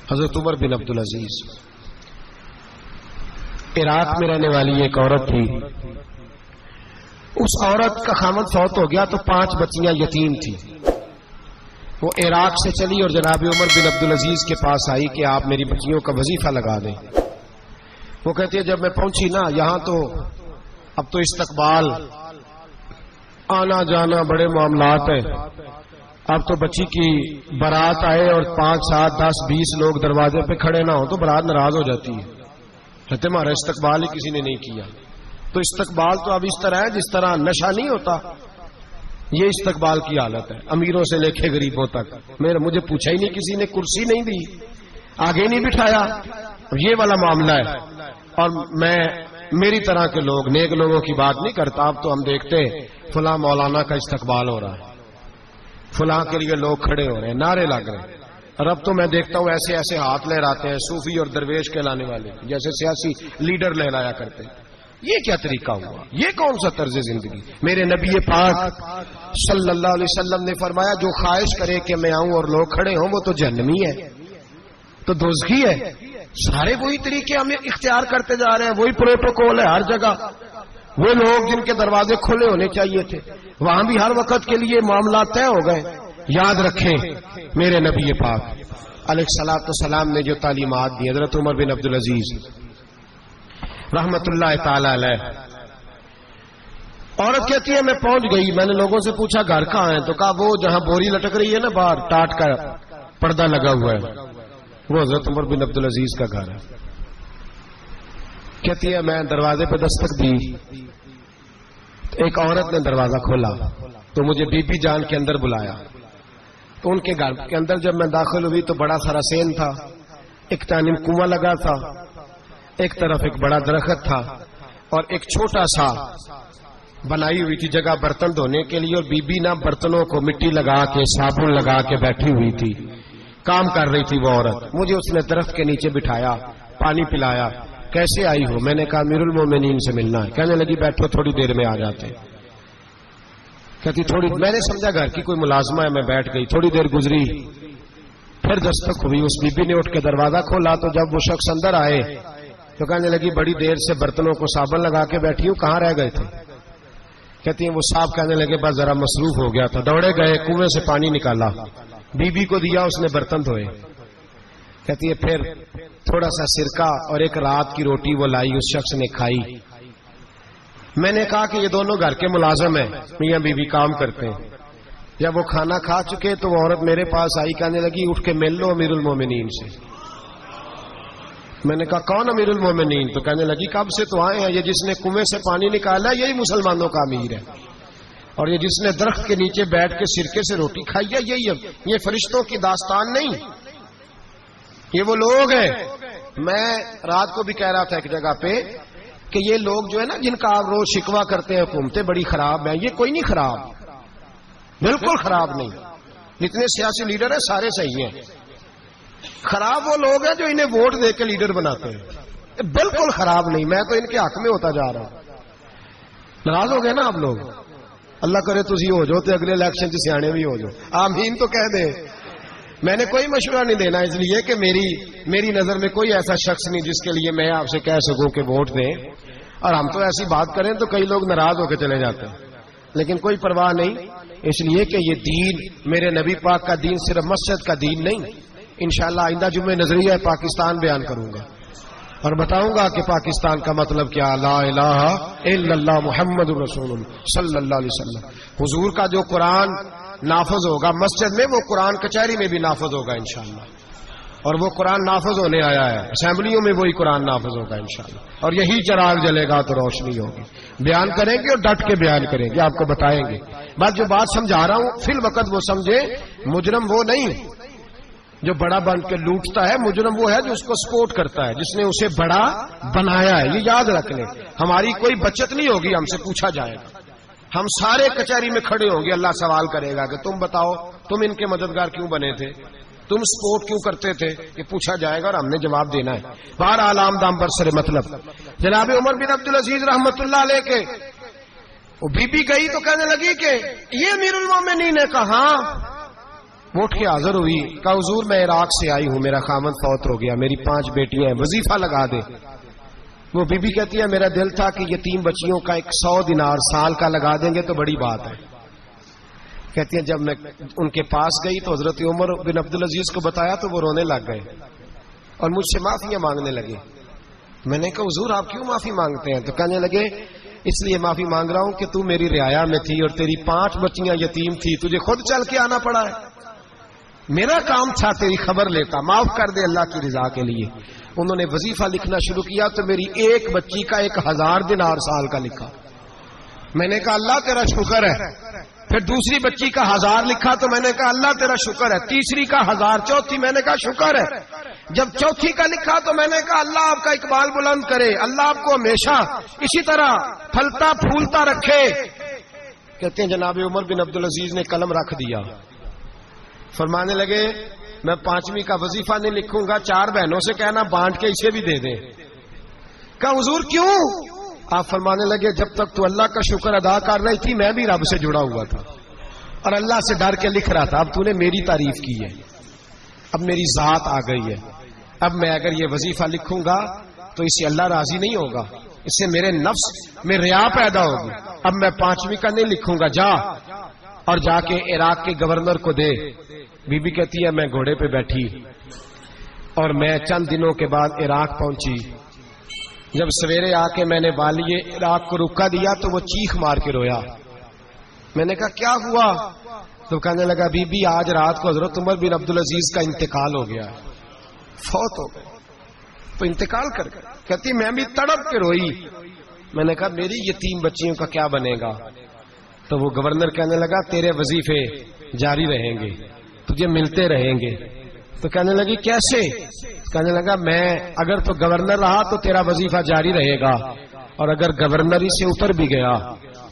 حضرت عمر بن عبدالعزیز عراق میں رہنے والی ایک عورت تھی. اس عورت کا خامد فوت ہو گیا تو 5 بچیاں یتیم تھی. وہ عراق سے چلی اور جناب عمر بن عبدالعزیز کے پاس آئی کہ آپ میری بچیوں کا وظیفہ لگا دیں. وہ کہتی ہے جب میں پہنچی نا یہاں تو اب تو استقبال آنا جانا بڑے معاملات ہیں. اب تو بچی کی بارات آئے اور 5 7 10 20 لوگ دروازے پہ کھڑے نہ ہو تو بارات ناراض ہو جاتی ہے. کہتے ہمارا استقبال ہی کسی نے نہیں کیا. تو استقبال تو اب اس طرح ہے جس طرح نشہ نہیں ہوتا, یہ استقبال کی حالت ہے, امیروں سے لے کے غریبوں تک. مجھے پوچھا ہی نہیں کسی نے, کرسی نہیں دی, آگے نہیں بٹھایا, یہ والا معاملہ ہے. اور میں میری طرح کے لوگ نیک لوگوں کی بات نہیں کرتا. اب تو ہم دیکھتے فلاں مولانا کا استقبال ہو رہا ہے, فلاں کے لیے لوگ کھڑے ہو رہے ہیں, نعرے لگ رہے ہیں. اور اب تو میں دیکھتا ہوں ایسے ایسے ہاتھ لہراتے ہیں صوفی اور درویش کہلانے والے, جیسے سیاسی لیڈر لہرایا کرتے ہیں. یہ کیا طریقہ ہوا؟ یہ کون سا طرز زندگی؟ میرے نبی پاک صلی اللہ علیہ وسلم نے فرمایا جو خواہش کرے کہ میں آؤں اور لوگ کھڑے ہوں وہ تو جہنمی ہے, تو دوزخی ہے. سارے وہی طریقے ہم اختیار کرتے جا رہے ہیں, وہی پروٹوکول ہے ہر جگہ. وہ لوگ جن کے دروازے کھلے ہونے چاہیے تھے وہاں بھی ہر وقت کے لیے معاملات طے ہو گئے. یاد رکھیں میرے نبی پاک علیہ الصلوۃ والسلام نے جو تعلیمات دی, حضرت عمر بن عبدالعزیز رحمت اللہ تعالی علیہ. عورت کہتی ہے میں پہنچ گئی, میں نے لوگوں سے پوچھا گھر کہاں ہے, تو کہا وہ جہاں بوری لٹک رہی ہے نا باہر ٹاٹ کا پردہ لگا ہوا ہے وہ حضرت عمر بن عبدالعزیز کا گھر ہے. کہتی ہے میں دروازے پہ دستک دی, ایک عورت نے دروازہ کھولا تو مجھے بی بی جان کے اندر بلایا. تو ان کے گھر کے اندر جب میں داخل ہوئی تو بڑا سارا سین تھا, ایک جانب کنواں لگا تھا, ایک طرف ایک بڑا درخت تھا, اور ایک چھوٹا سا بنائی ہوئی تھی جگہ برتن دھونے کے لیے. اور بی بی نا برتنوں کو مٹی لگا کے صابن لگا کے بیٹھی ہوئی تھی, کام کر رہی تھی وہ عورت. مجھے اس نے درخت کے نیچے بٹھایا, پانی پلایا. کیسے آئی ہو؟ میں نے کہا امیر المومنین سے ملنا ہے. کہنے لگی بیٹھو تھوڑی دیر میں آ جاتے. کہتی تھوڑی, میں نے سمجھا گھر کی کوئی ملازمہ ہے, میں بیٹھ گئی. تھوڑی دیر گزری پھر دستک ہوئی, اس بی بی نے اٹھ کے دروازہ کھولا. تو جب وہ شخص اندر آئے تو کہنے لگی بڑی دیر سے برتنوں کو صابن لگا کے بیٹھی ہوں, کہاں رہ گئے تھے؟ کہتی ہیں وہ صاحب کہنے لگے بس ذرا مصروف ہو گیا تھا. دوڑے گئے, کنویں سے پانی نکالا, بی بی کو دیا, اس نے برتن دھوئے. کہتی ہے پھر تھوڑا سا سرکہ اور ایک رات کی روٹی وہ لائی, اس شخص نے کھائی. میں نے کہا کہ یہ دونوں گھر کے ملازم ہیں, میاں بیوی کام کرتے ہیں. جب وہ کھانا کھا چکے تو وہ عورت میرے پاس آئی, کہنے لگی اٹھ کے مل لو امیر المومنین سے. میں نے کہا کون امیر المومنین؟ تو کہنے لگی کب سے تو آئے ہیں, یہ جس نے کنویں سے پانی نکالا یہی مسلمانوں کا امیر ہے, اور یہ جس نے درخت کے نیچے بیٹھ کے سرکے سے روٹی کھائی ہے یہی ہے. یہ فرشتوں کی داستان نہیں, یہ وہ لوگ ہیں. میں رات کو بھی کہہ رہا تھا ایک جگہ پہ کہ یہ لوگ جو ہے نا جن کا آپ روز شکوہ کرتے ہیں حکومتیں بڑی خراب ہیں, یہ کوئی نہیں خراب, بالکل خراب نہیں. جتنے سیاسی لیڈر ہیں سارے صحیح ہیں. خراب وہ لوگ ہیں جو انہیں ووٹ دے کے لیڈر بناتے ہیں, بالکل خراب نہیں. میں تو ان کے حق میں ہوتا جا رہا ہوں. ناراض ہو گئے نا آپ لوگ, اللہ کرے تسی ہو جاؤ تو اگلے الیکشن سے سیانے بھی ہو جاؤ, آمین تو کہہ دیں. میں نے کوئی مشورہ نہیں دینا, اس لیے کہ میری نظر میں کوئی ایسا شخص نہیں جس کے لیے میں آپ سے کہہ سکوں کہ ووٹ دیں. اور ہم تو ایسی بات کریں تو کئی لوگ ناراض ہو کے چلے جاتے ہیں, لیکن کوئی پرواہ نہیں. اس لیے کہ یہ دین میرے نبی پاک کا دین صرف مسجد کا دین نہیں. انشاءاللہ آئندہ جمعے نظریہ پاکستان بیان کروں گا اور بتاؤں گا کہ پاکستان کا مطلب کیا, لا الہ الا اللہ محمد رسول اللہ صلی اللہ علیہ وسلم. حضور کا جو قرآن نافذ ہوگا مسجد میں, وہ قرآن کچہری میں بھی نافذ ہوگا انشاءاللہ. اور وہ قرآن نافذ ہونے آیا ہے, اسمبلیوں میں وہی قرآن نافذ ہوگا انشاءاللہ. اور یہی چراغ جلے گا تو روشنی ہوگی. بیان کریں گے اور ڈٹ کے بیان کریں گے, آپ کو بتائیں گے. بس جو بات سمجھا رہا ہوں فی الوقت وہ سمجھے, مجرم وہ نہیں جو بڑا بن کے لوٹتا ہے, مجرم وہ ہے جو اس کو سپورٹ کرتا ہے, جس نے اسے بڑا بنایا ہے. یہ یاد رکھ لیں. ہماری کوئی بچت نہیں ہوگی, ہم سے پوچھا جائے گا. ہم سارے کچہری میں کھڑے ہوں گے, اللہ سوال کرے گا کہ تم بتاؤ تم ان کے مددگار کیوں بنے تھے, تم سپورٹ کیوں کرتے تھے. یہ پوچھا جائے گا اور ہم نے جواب دینا ہے. بہرحال عام دام پر سر مطلب جناب عمر بن عبدالعزیز رحمت اللہ علیہ کے وہ بی بی گئی تو کہنے لگی کہ یہ امیر المومنین نے کہا. وہ اٹھ کے حاضر ہوئی، کہا حضور میں عراق سے آئی ہوں، میرا خامند فوت ہو گیا، میری 5 بیٹیاں ہیں، وظیفہ لگا دے۔ وہ بی بی کہتی ہے میرا دل تھا کہ یتیم بچیوں کا 100 دینار سال کا لگا دیں گے تو بڑی بات ہے۔ کہتی ہیں جب میں ان کے پاس گئی تو حضرت عمر بن عبدالعزیز کو بتایا تو وہ رونے لگ گئے اور مجھ سے معافیاں مانگنے لگے۔ میں نے کہا حضور آپ کیوں معافی مانگتے ہیں؟ تو کہنے لگے اس لیے معافی مانگ رہا ہوں کہ تو میری رعایا میں تھی اور تیری 5 بچیاں یتیم تھی، تجھے خود چل کے آنا پڑا ہے، میرا کام تھا تیری خبر لیتا، معاف کر دے اللہ کی رضا کے لیے۔ انہوں نے وظیفہ لکھنا شروع کیا تو میری ایک بچی کا 1000 دینار سال کا لکھا۔ میں نے کہا اللہ تیرا شکر ہے۔ پھر دوسری بچی کا 1000 لکھا تو میں نے کہا اللہ تیرا شکر ہے۔ تیسری کا 1000، چوتھی میں نے کہا شکر ہے۔ جب چوتھی کا لکھا تو میں نے کہا اللہ آپ کا اقبال بلند کرے، اللہ آپ کو ہمیشہ اسی طرح پھلتا پھولتا رکھے۔ کہتے ہیں جناب عمر بن عبدالعزیز نے قلم رکھ دیا، فرمانے لگے میں 5ویں کا وظیفہ نہیں لکھوں گا، 4 بہنوں سے کہنا بانٹ کے اسے بھی دے دیں۔ کہا حضور کیوں؟ آپ فرمانے لگے جب تک تو اللہ کا شکر ادا کر رہی تھی میں بھی رب سے جڑا ہوا تھا اور اللہ سے ڈر کے لکھ رہا تھا، اب تو نے میری تعریف کی ہے، اب میری ذات آ گئی ہے، اب میں اگر یہ وظیفہ لکھوں گا تو اس سے اللہ راضی نہیں ہوگا، اس سے میرے نفس میں ریا پیدا ہوگی، اب میں 5ویں کا نہیں لکھوں گا، جا اور جا کے عراق کے گورنر کو دے۔ بی بی کہتی ہے میں گھوڑے پہ بیٹھی اور میں چند دنوں کے بعد عراق پہنچی۔ جب سویرے آ کے میں نے والی عراق کو رکا دیا تو وہ چیخ مار کے رویا۔ میں نے کہا کیا ہوا؟ تو کہنے لگا بی بی آج رات کو حضرت عمر بن عبدالعزیز کا انتقال ہو گیا، فوت ہو گئے، تو انتقال کر گئے۔ کہتی میں بھی تڑپ کے روئی۔ میں نے کہا میری یتیم بچیوں کا کیا بنے گا؟ تو وہ گورنر کہنے لگا تیرے وظیفے جاری رہیں گے، تجھے ملتے رہیں گے۔ تو کہنے لگی کیسے؟ کہنے لگا میں اگر تو گورنر رہا تو تیرا وظیفہ جاری رہے گا، اور اگر گورنری سے اوپر بھی گیا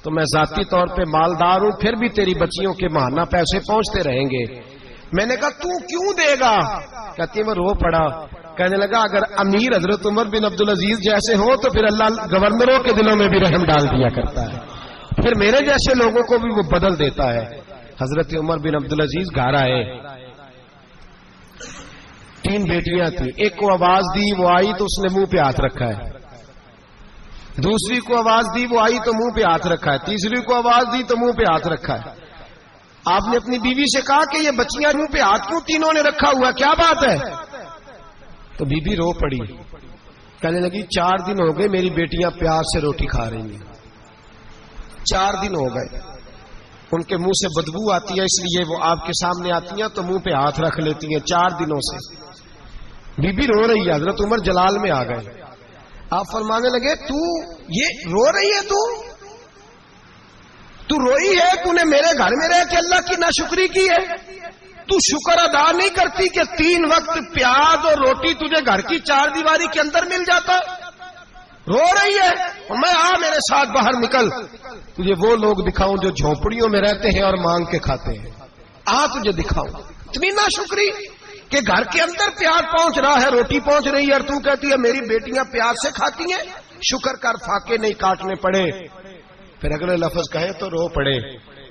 تو میں ذاتی طور پہ مالدار ہوں، پھر بھی تیری بچیوں کے ماہانہ پیسے پہنچتے رہیں گے۔ میں نے کہا تو کیوں دے گا؟ کہتی میں رو پڑا۔ کہنے لگا اگر امیر حضرت عمر بن عبدالعزیز جیسے ہو تو پھر اللہ گورنروں کے دلوں میں بھی رحم ڈال دیا کرتا ہے، پھر میرے جیسے لوگوں کو بھی وہ بدل دیتا ہے۔ حضرت عمر بن عبدالعزیز گھر آئے، 3 بیٹیاں تھیں، ایک کو آواز دی وہ آئی تو اس نے منہ پہ ہاتھ رکھا ہے، دوسری کو آواز دی وہ آئی تو منہ پہ ہاتھ رکھا ہے، تیسری کو آواز دی تو منہ پہ ہاتھ رکھا ہے۔ آپ نے اپنی بیوی سے کہا کہ یہ بچیاں منہ پہ ہاتھ کیوں تینوں نے رکھا ہوا، کیا بات ہے؟ تو بی بی رو پڑی، کہنے لگی 4 دن ہو گئے میری بیٹیاں پیاس سے روٹی کھا رہی ہیں، 4 دن ہو گئے، ان کے منہ سے بدبو آتی ہے اس لیے وہ آپ کے سامنے آتی ہیں تو منہ پہ ہاتھ رکھ لیتی ہیں 4 دنوں سے۔ بی بی رو رہی ہے، حضرت عمر جلال میں آ گئے، آپ فرمانے لگے تو یہ رو رہی ہے، تو روئی ہے، تو نے میرے گھر میں رہ کے اللہ کی ناشکری کی ہے، تو شکر ادا نہیں کرتی کہ 3 وقت پیاز اور روٹی تجھے گھر کی 4 دیواری کے اندر مل جاتا؟ رو رہی ہے، اور میں میرے ساتھ باہر نکل، تجھے وہ لوگ دکھاؤں جو جھونپڑیوں میں رہتے ہیں اور مانگ کے کھاتے ہیں، تجھے دکھاؤں اتنی ناشکری کہ گھر کے اندر پیاز پہنچ رہا ہے، روٹی پہنچ رہی ہے، اور تو کہتی ہے میری بیٹیاں پیاز سے کھاتی ہیں، شکر کر فاقے نہیں کاٹنے پڑے۔ پھر اگلے لفظ کہے تو رو پڑے،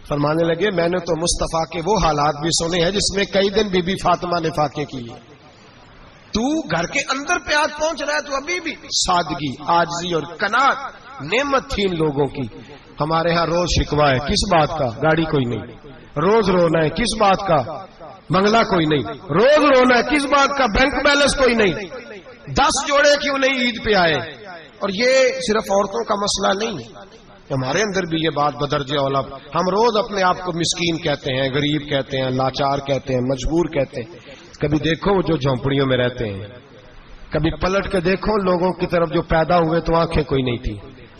فرمانے لگے میں نے تو مصطفیٰ کے وہ حالات بھی سنے ہیں جس میں کئی دن بی بی فاطمہ نے فاقے کی، تو گھر کے اندر پیاز پہنچ رہا ہے، تو ابھی بھی سادگی، عاجزی اور قناعت نعمت تھی ان لوگوں کی۔ ہمارے ہاں روز شکوا ہے، کس بات کا؟ گاڑی کوئی نہیں، روز رونا ہے، کس بات کا؟ بنگلہ کوئی نہیں، روز رونا ہے، کس بات کا؟ بینک بیلنس کوئی نہیں، 10 جوڑے کیوں نہیں عید پہ آئے؟ اور یہ صرف عورتوں کا مسئلہ نہیں، ہمارے اندر بھی یہ بات بدرجہ اولا، ہم روز اپنے آپ کو مسکین کہتے ہیں، غریب کہتے ہیں، لاچار کہتے ہیں، مجبور کہتے ہیں۔ کبھی دیکھو وہ جو جھونپڑیوں میں رہتے ہیں، کبھی پلٹ کے دیکھو لوگوں کی طرف جو پیدا ہوئے تو آنکھیں کوئی نہیں تھی،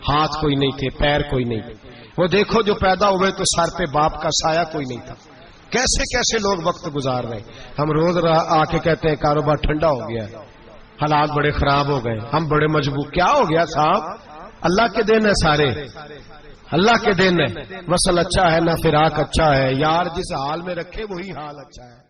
ہاتھ کوئی نہیں تھے، پیر کوئی نہیں تھے، وہ دیکھو جو پیدا ہوئے تو سر پہ باپ کا سایہ کوئی نہیں تھا، کیسے کیسے لوگ وقت گزار رہے ہیں۔ ہم روز آ کے کہتے ہیں کاروبار ٹھنڈا ہو گیا، حالات بڑے خراب ہو گئے، ہم بڑے مجبور، کیا ہو گیا صاحب؟ اللہ کے دن ہے، سارے اللہ کے دن ہے، وصل اچھا ہے نہ فراق اچھا ہے، یار جس حال میں رکھے وہی حال اچھا ہے۔